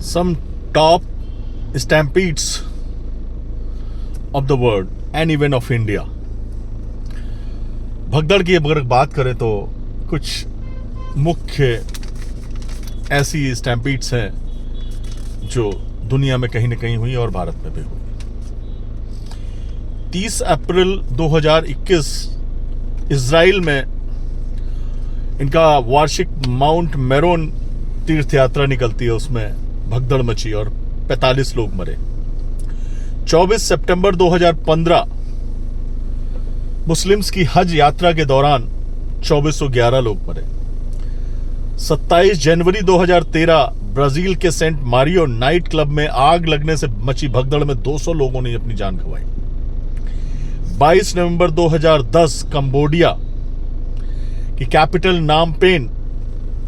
some top stampedes of the world and even of India. भगदड़ की अगर बात करें तो कुछ मुख्य ऐसी स्टैम्पीड्स हैं जो दुनिया में कहीं न कहीं हुई और भारत में भी हुई। 30 अप्रैल 2021 इजराइल में इनका वार्षिक माउंट मेरोन तीर्थ यात्रा निकलती है, उसमें भगदड़ मची और 45 लोग मरे। 24 सितंबर 2015 मुस्लिम्स की हज यात्रा के दौरान 2411 लोग मरे। 27 जनवरी 2013 ब्राजील के सेंट मारियो नाइट क्लब में आग लगने से मची भगदड़ में 200 लोगों ने अपनी जान गंवाई। 22 नवंबर 2010 कंबोडिया की कैपिटल नामपेन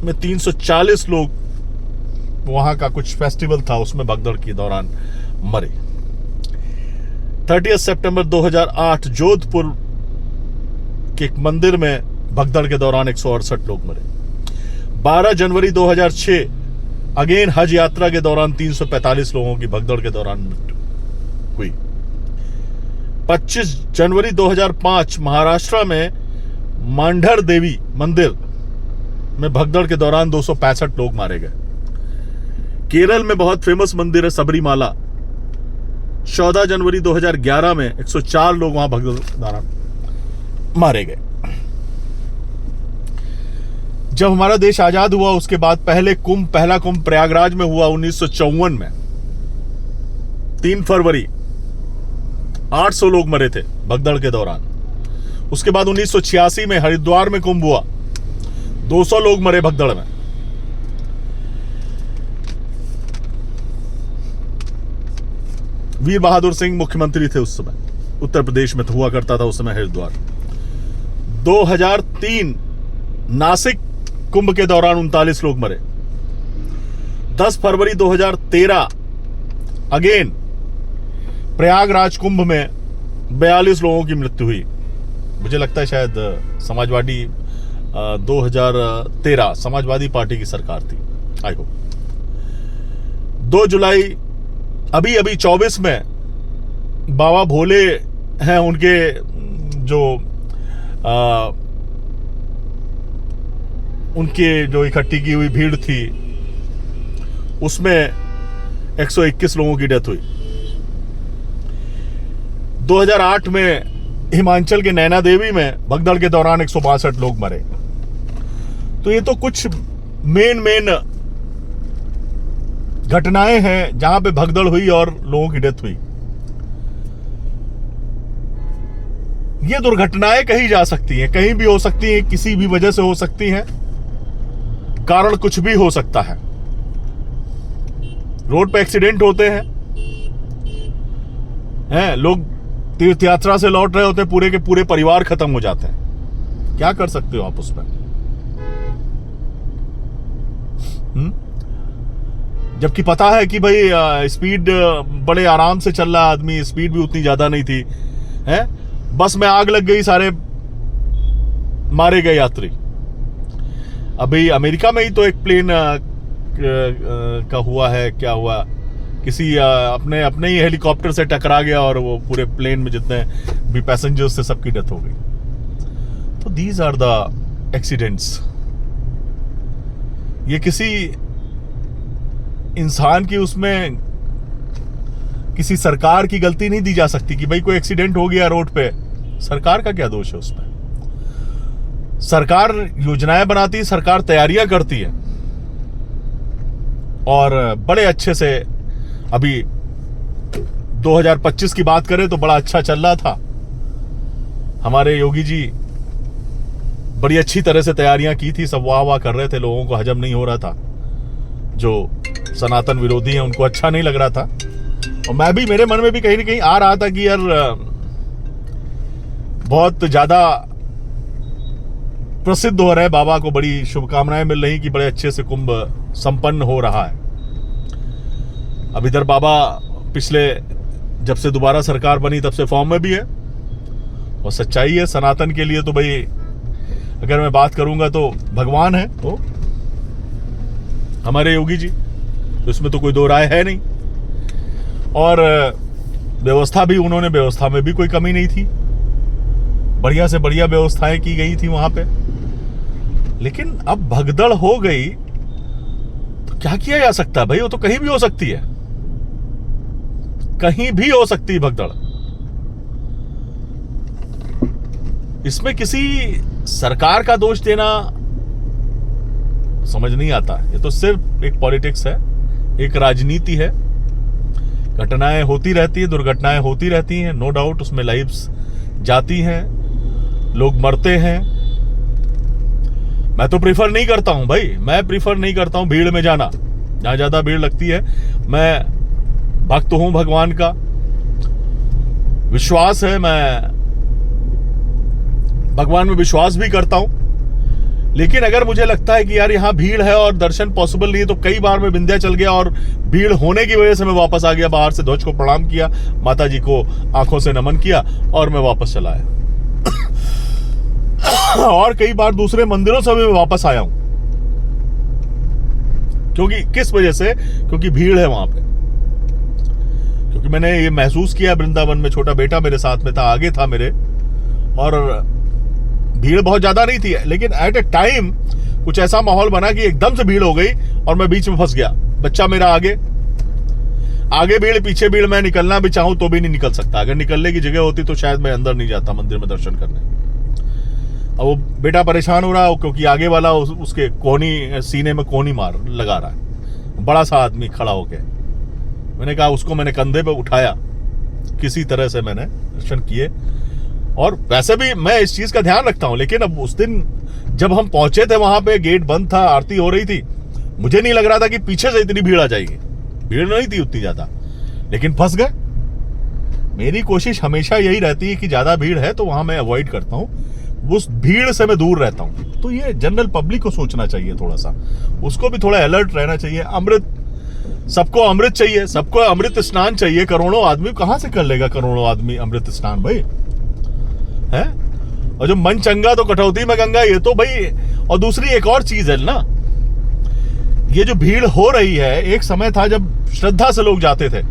में 340 लोग, वहां का कुछ फेस्टिवल था उसमें भगदड़ के दौरान मरे। 30 सितंबर 2008 जोधपुर के एक मंदिर में भगदड़ के दौरान 168 लोग मरे। 12 जनवरी 2006 अगेन हज यात्रा के दौरान 345 लोगों की भगदड़ के दौरान मृत्यु हुई। 25 जनवरी 2005 महाराष्ट्र में मांढर देवी मंदिर में भगदड़ के दौरान 265 लोग मारे गए। केरल में बहुत फेमस मंदिर है सबरीमाला। 14 जनवरी 2011 में 104 लोग वहां भगदड़ के दौरान मारे गए। जब हमारा देश आजाद हुआ उसके बाद पहला कुंभ प्रयागराज में हुआ 1954 में। 3 फरवरी 800 लोग मरे थे भगदड़ के दौरान। उसके बाद 1986 में हरिद्वार में कुंभ हुआ, 200 लोग मरे भगदड़ में। वीर बहादुर सिंह मुख्यमंत्री थे उस समय, उत्तर प्रदेश में हुआ करता था उस समय हरिद्वार। 2003 नासिक कुंभ के दौरान 39 लोग मरे। 10 फरवरी 2013 अगेन प्रयागराज कुंभ में 42 लोगों की मृत्यु हुई। मुझे लगता है शायद समाजवादी 2013 समाजवादी पार्टी की सरकार थी, आई होप। 2 जुलाई अभी 24 में बाबा भोले हैं, उनके जो इकट्ठी की हुई भीड़ थी उसमें 121 लोगों की डेथ हुई। 2008 में हिमाचल के नैना देवी में भगदड़ के दौरान 162 लोग मरे। तो ये तो कुछ मेन घटनाएं हैं जहां पे भगदड़ हुई और लोगों की डेथ हुई। ये दुर्घटनाएं कही जा सकती हैं, कहीं भी हो सकती हैं, किसी भी वजह से हो सकती हैं, कारण कुछ भी हो सकता है। रोड पे एक्सीडेंट होते हैं, लोग तीर्थ यात्रा से लौट रहे होते हैं, पूरे के पूरे परिवार खत्म हो जाते हैं। क्या कर सकते हो आप उस पर? जबकि पता है कि भाई स्पीड बड़े आराम से चल रहा आदमी, स्पीड भी उतनी ज्यादा नहीं थी, है? बस में आग लग गई, सारे मारे गए यात्री। अभी अमेरिका में ही तो एक प्लेन का हुआ है, क्या हुआ, किसी अपने ही हेलीकॉप्टर से टकरा गया और वो पूरे प्लेन में जितने भी पैसेंजर्स थे सबकी डेथ हो गई। तो दीज आर द एक्सीडेंट्स। ये किसी इंसान की, उसमें किसी सरकार की गलती नहीं दी जा सकती कि भाई कोई एक्सीडेंट हो गया रोड पे, सरकार का क्या दोष है उसमें? सरकार योजनाएं बनाती है, सरकार तैयारियां करती है और बड़े अच्छे से। अभी 2025 की बात करें तो बड़ा अच्छा चल रहा था। हमारे योगी जी बड़ी अच्छी तरह से तैयारियां की थी, सब वाह वाह कर रहे थे, लोगों को हजम नहीं हो रहा था। जो सनातन विरोधी हैं उनको अच्छा नहीं लग रहा था, और मैं भी, मेरे मन में भी कहीं ना कहीं आ रहा था कि यार बहुत ज्यादा प्रसिद्ध हो रहे बाबा को, बड़ी शुभकामनाएं मिल रही कि बड़े अच्छे से कुंभ संपन्न हो रहा है। अब इधर बाबा पिछले, जब से दोबारा सरकार बनी तब से फॉर्म में भी है, और सच्चाई है सनातन के लिए तो भाई अगर मैं बात करूंगा तो भगवान है वो हमारे योगी जी। तो इसमें तो कोई दो राय है नहीं। और व्यवस्था भी, उन्होंने व्यवस्था में भी कोई कमी नहीं थी, बढ़िया से बढ़िया व्यवस्थाएं की गई थी वहां पे। लेकिन अब भगदड़ हो गई तो क्या किया जा सकता है भाई? वो तो कहीं भी हो सकती है, कहीं भी हो सकती है भगदड़। इसमें किसी सरकार का दोष देना समझ नहीं आता। ये तो सिर्फ एक पॉलिटिक्स है, एक राजनीति है। घटनाएं होती रहती है, दुर्घटनाएं होती रहती हैं, नो डाउट उसमें लाइव्स जाती हैं, लोग मरते हैं। मैं तो प्रीफर नहीं करता हूं भाई, मैं प्रीफर नहीं करता हूं भीड़ में जाना। जहां ज्यादा भीड़ लगती है, मैं भक्त हूं भगवान का, विश्वास है, मैं भगवान में विश्वास भी करता हूं। लेकिन अगर मुझे लगता है कि यार यहां भीड़ है और दर्शन पॉसिबल नहीं है, तो कई बार मैं विंध्याचल गया और भीड़ होने की वजह से मैं वापस आ गया। बाहर से ध्वज को प्रणाम किया, माता जी को आंखों से नमन किया और मैं वापस चला आया। और कई बार दूसरे मंदिरों से भी मैं वापस आया हूं। क्योंकि किस वजह से? क्योंकि भीड़ है वहां पे। क्योंकि मैंने ये महसूस किया वृंदावन में, छोटा बेटा मेरे साथ में था, आगे था मेरे, और भीड़ बहुत ज्यादा नहीं थी। लेकिन एट ए टाइम कुछ ऐसा माहौल बना कि एकदम से भीड़ हो गई और मैं बीच में फंस गया। बच्चा मेरा आगे भीड़, पीछे भीड़। मैं निकलना भी चाहूं तो भी नहीं निकल सकता। अगर निकलने की जगह होती तो शायद मैं अंदर नहीं जाता मंदिर में दर्शन करने। अब वो बेटा परेशान हो रहा है क्योंकि आगे वाला उसके कोहनी, सीने में कोहनी मार लगा रहा है, बड़ा सा आदमी खड़ा होके। मैंने कहा, उसको मैंने कंधे पे उठाया, किसी तरह से मैंने दर्शन किए। और वैसे भी मैं इस चीज का ध्यान रखता हूं। लेकिन अब उस दिन जब हम पहुंचे थे वहां पे, गेट बंद था, आरती हो रही थी, मुझे नहीं लग रहा था कि पीछे से इतनी भीड़ आ जाएगी। भीड़ नहीं थी उतनी ज्यादा, लेकिन फंस गए। मेरी कोशिश हमेशा यही रहती है कि ज्यादा भीड़ है तो वहां मैं अवॉइड करता हूं, उस भीड़ से मैं दूर रहता हूं। तो ये जनरल पब्लिक को सोचना चाहिए, थोड़ा सा उसको भी थोड़ा अलर्ट रहना चाहिए। अमृत, सबको अमृत चाहिए, सबको अमृत स्नान चाहिए। करोड़ों आदमी कहां से कर लेगा? करोड़ों आदमी अमृत स्नान भाई है। और जो मन चंगा तो कटौती में गंगा, ये तो भाई। और दूसरी एक और चीज है ना, ये जो भीड़ हो रही है, एक समय था जब श्रद्धा से लोग जाते थे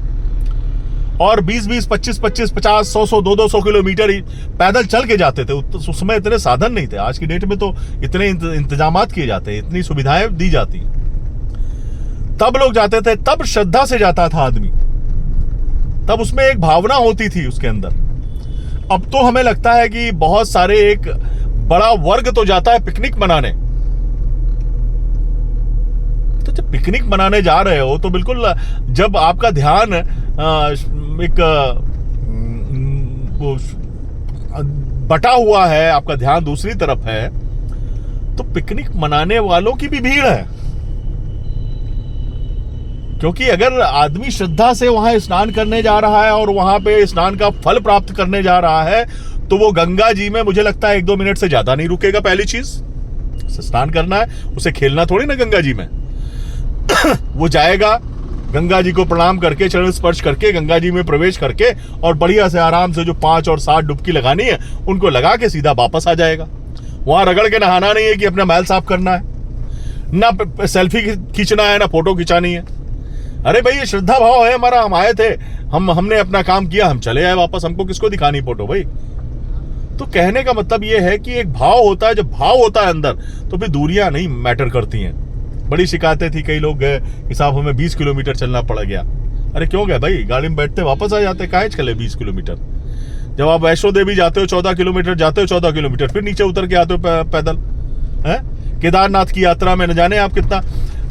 और 20-20, 25-25, 50, 100-100, 200 किलोमीटर ही पैदल चल के जाते थे। उस समय इतने साधन नहीं थे। आज की डेट में तो इतने इंतजामात किए जाते हैं, इतनी सुविधाएं दी जाती हैं। तब लोग जाते थे, तब श्रद्धा से जाता था आदमी, तब उसमें एक भावना होती थी उसके अंदर। अब तो हमें लगता है कि बहुत सारे, एक बड़ा वर्ग तो जाता है पिकनिक मनाने। तो जब पिकनिक मनाने जा रहे हो तो बिल्कुल, जब आपका ध्यान एक बटा हुआ है, आपका ध्यान दूसरी तरफ है, तो पिकनिक मनाने वालों की भी भीड़ है। क्योंकि अगर आदमी श्रद्धा से वहां स्नान करने जा रहा है और वहां पे स्नान का फल प्राप्त करने जा रहा है, तो वो गंगा जी में मुझे लगता है 1-2 मिनट से ज्यादा नहीं रुकेगा। पहली चीज, स्नान करना है, उसे खेलना थोड़ी ना गंगा जी में। वो जाएगा, गंगा जी को प्रणाम करके, चरण स्पर्श करके, गंगा जी में प्रवेश करके, और बढ़िया से आराम से जो 5 और 7 डुबकी लगानी है उनको लगा के सीधा वापस आ जाएगा। वहां रगड़ के नहाना नहीं है कि अपना मैल साफ करना है, ना सेल्फी खींचना है, ना फोटो खिंचानी है। अरे भाई, ये श्रद्धा भाव है हमारा। हम आए थे, हमने अपना काम किया, हम चले आए वापस। हमको किसको दिखानी फोटो भाई? तो कहने का मतलब ये है कि एक भाव होता है, जब भाव होता है अंदर तो फिर दूरियां नहीं मैटर करती हैं। बड़ी शिकायतें थी, कई लोग गए कि साहब हमें 20 किलोमीटर चलना पड़ गया। अरे क्यों गए भाई? गाड़ी में बैठते वापस आ जाते, काहे चले 20 किलोमीटर? जब आप वैष्णो देवी जाते हो 14 किलोमीटर जाते हो, 14 किलोमीटर फिर नीचे उतर के आते हो पैदल। है केदारनाथ की यात्रा में न जाने आप कितना,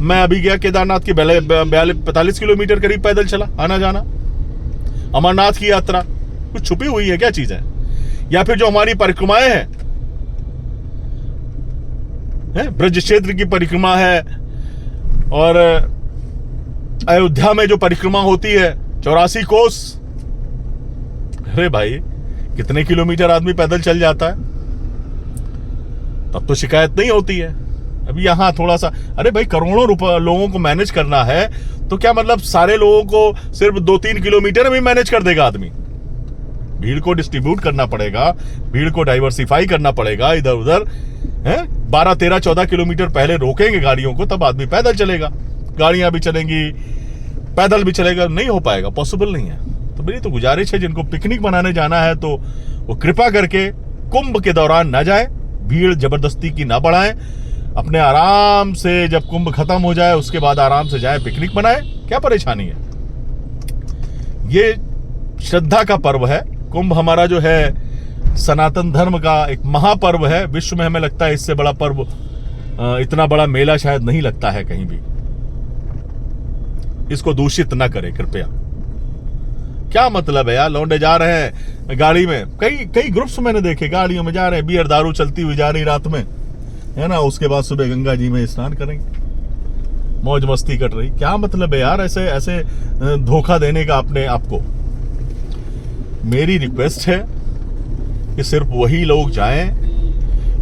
मैं अभी गया केदारनाथ की 45 किलोमीटर करीब पैदल चला, आना जाना। अमरनाथ की यात्रा कुछ छुपी हुई है क्या चीज है? या फिर जो हमारी परिक्रमाएं हैं, ब्रज क्षेत्र की परिक्रमा है, और अयोध्या में जो परिक्रमा होती है 84 कोस। अरे भाई, कितने किलोमीटर आदमी पैदल चल जाता है, तब तो शिकायत नहीं होती है। अभी यहां थोड़ा सा, अरे भाई करोड़ों लोगों को मैनेज करना है, तो क्या मतलब सारे लोगों को सिर्फ 2-3 किलोमीटर में मैनेज कर देगा आदमी? भीड़ को डिस्ट्रीब्यूट करना पड़ेगा, भीड़ को डाइवर्सिफाई करना पड़ेगा इधर उधर। 12, 13, 14 किलोमीटर पहले रोकेंगे गाड़ियों को, तब आदमी पैदल चलेगा। गाड़ियां भी चलेंगी, पैदल भी चलेगा, नहीं हो पाएगा, पॉसिबल नहीं है। तो मेरी तो गुजारिश है, जिनको पिकनिक मनाने जाना है तो वो कृपा करके कुंभ के दौरान ना जाए, भीड़ जबरदस्ती की ना बढ़ाएं, अपने आराम से जब कुंभ खत्म हो जाए उसके बाद आराम से जाए, पिकनिक मनाए, क्या परेशानी है। ये श्रद्धा का पर्व है। कुंभ हमारा जो है सनातन धर्म का एक महापर्व है। विश्व में हमें लगता है इससे बड़ा पर्व, इतना बड़ा मेला शायद नहीं लगता है कहीं भी। इसको दूषित ना करें कृपया। क्या मतलब है यार, लौंडे जा रहे हैं गाड़ी में, कई ग्रुप्स मैंने देखे गाड़ियों में जा रहे हैं, बियर दारू चलती हुई जा रही रात में, है ना, उसके बाद सुबह गंगा जी में स्नान करेंगे, मौज मस्ती कट रही। क्या मतलब है यार ऐसे ऐसे धोखा देने का अपने आपको। मेरी रिक्वेस्ट है कि सिर्फ वही लोग जाएं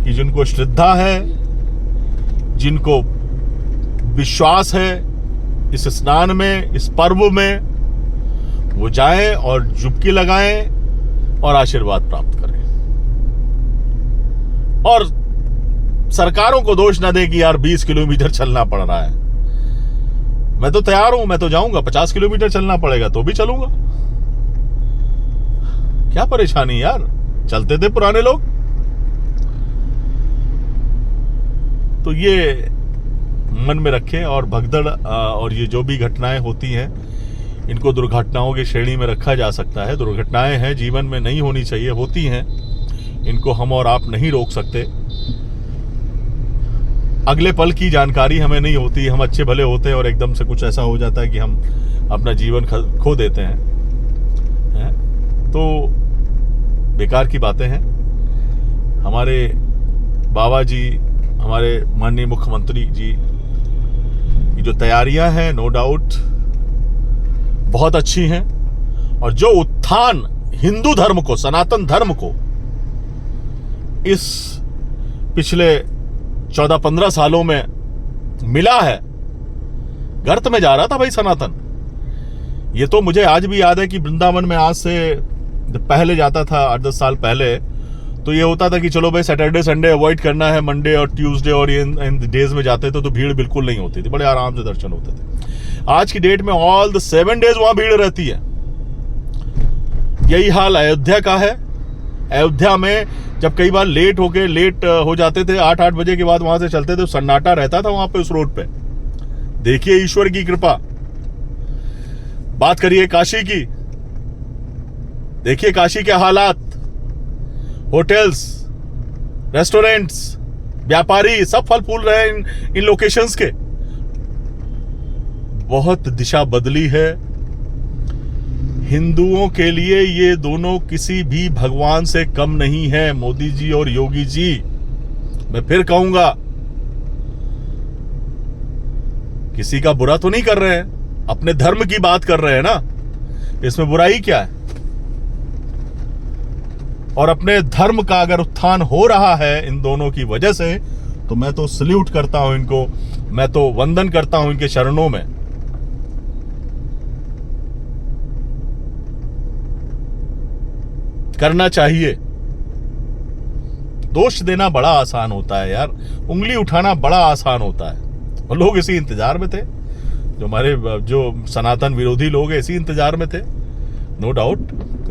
कि जिनको श्रद्धा है, जिनको विश्वास है इस स्नान में, इस पर्व में, वो जाएं और डुबकी लगाएं और आशीर्वाद प्राप्त करें। और सरकारों को दोष ना दें कि यार 20 किलोमीटर चलना पड़ रहा है। मैं तो तैयार हूं, मैं तो जाऊंगा, 50 किलोमीटर चलना पड़ेगा तो भी चलूंगा। क्या परेशानी यार, चलते थे पुराने लोग। तो ये मन में रखें और भगदड़ और ये जो भी घटनाएं होती हैं इनको दुर्घटनाओं की श्रेणी में रखा जा सकता है। दुर्घटनाएं हैं, जीवन में नहीं होनी चाहिए, होती हैं, इनको हम और आप नहीं रोक सकते। अगले पल की जानकारी हमें नहीं होती, हम अच्छे भले होते हैं और एकदम से कुछ ऐसा हो जाता है कि हम अपना जीवन खो देते हैं, तो बेकार की बातें हैं। हमारे बाबा जी, हमारे माननीय मुख्यमंत्री जी की जो तैयारियां हैं नो डाउट बहुत अच्छी हैं, और जो उत्थान हिंदू धर्म को, सनातन धर्म को इस पिछले 14-15 सालों में मिला है, गर्त में जा रहा था भाई सनातन। ये तो मुझे आज भी याद है कि वृंदावन में आज से पहले जाता था, 8-10 साल पहले, तो ये होता था कि चलो भाई सैटरडे संडे अवॉइड करना है, मंडे और ट्यूसडे और इन डेज में जाते थे तो भीड़ बिल्कुल नहीं होती थी, बड़े आराम से दर्शन होते थे। आज की डेट में ऑल द 7 डेज वहां भीड़ रहती है। यही हाल अयोध्या का है। अयोध्या में जब कई बार लेट हो जाते थे, 8 बजे के बाद वहां से चलते थे, सन्नाटा रहता था वहां पे उस रोड पे। देखिए ईश्वर की कृपा। बात करिए काशी की, देखिए काशी के हालात, होटल्स, रेस्टोरेंट्स, व्यापारी सब फल फूल रहे हैं इन लोकेशंस के। बहुत दिशा बदली है। हिंदुओं के लिए ये दोनों किसी भी भगवान से कम नहीं है, मोदी जी और योगी जी। मैं फिर कहूंगा, किसी का बुरा तो नहीं कर रहे हैं, अपने धर्म की बात कर रहे हैं ना, इसमें बुराई क्या है। और अपने धर्म का अगर उत्थान हो रहा है इन दोनों की वजह से, तो मैं तो सल्यूट करता हूं इनको, मैं तो वंदन करता हूं इनके चरणों में। करना चाहिए। दोष देना बड़ा आसान होता है यार, उंगली उठाना बड़ा आसान होता है। और लोग इसी इंतजार में थे, जो हमारे जो सनातन विरोधी लोग हैं इसी इंतजार में थे, नो डाउट,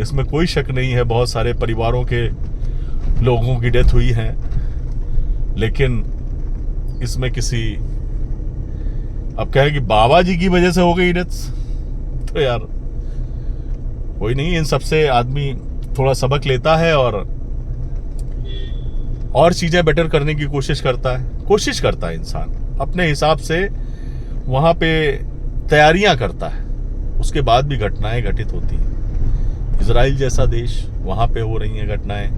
इसमें कोई शक नहीं है। बहुत सारे परिवारों के लोगों की डेथ हुई है, लेकिन इसमें किसी, अब कहें कि बाबा जी की वजह से हो गई डेथ, तो यार कोई नहीं, इन सबसे आदमी थोड़ा सबक लेता है और चीजें बेटर करने की कोशिश करता है इंसान अपने हिसाब से, वहां पे तैयारियां करता है, उसके बाद भी घटनाएं घटित होती हैं। इजराइल जैसा देश, वहां पे हो रही हैं घटनाएं।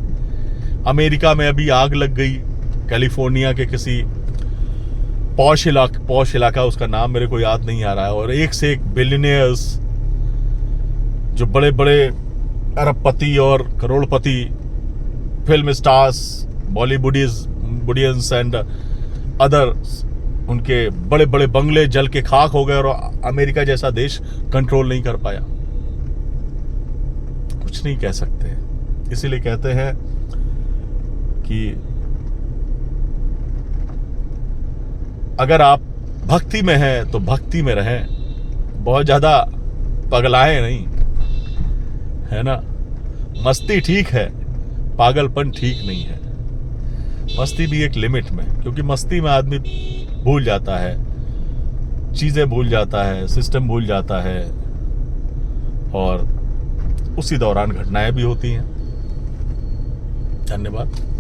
अमेरिका में अभी आग लग गई, कैलिफोर्निया के किसी पॉश इलाका, उसका नाम मेरे को याद नहीं आ रहा है, और एक से एक बिलियनियर्स, जो बड़े बड़े अरबपति और करोड़पति फिल्म स्टार्स, बॉलीवुडियंस एंड अदर्स, उनके बड़े बड़े बंगले जल के खाक हो गए, और अमेरिका जैसा देश कंट्रोल नहीं कर पाया। कुछ नहीं कह सकते, इसीलिए कहते हैं कि अगर आप भक्ति में हैं तो भक्ति में रहें, बहुत ज़्यादा पगलाए नहीं, है ना। मस्ती ठीक है, पागलपन ठीक नहीं है। मस्ती भी एक लिमिट में, क्योंकि मस्ती में आदमी भूल जाता है, चीज़ें भूल जाता है, सिस्टम भूल जाता है, और उसी दौरान घटनाएं भी होती हैं। धन्यवाद।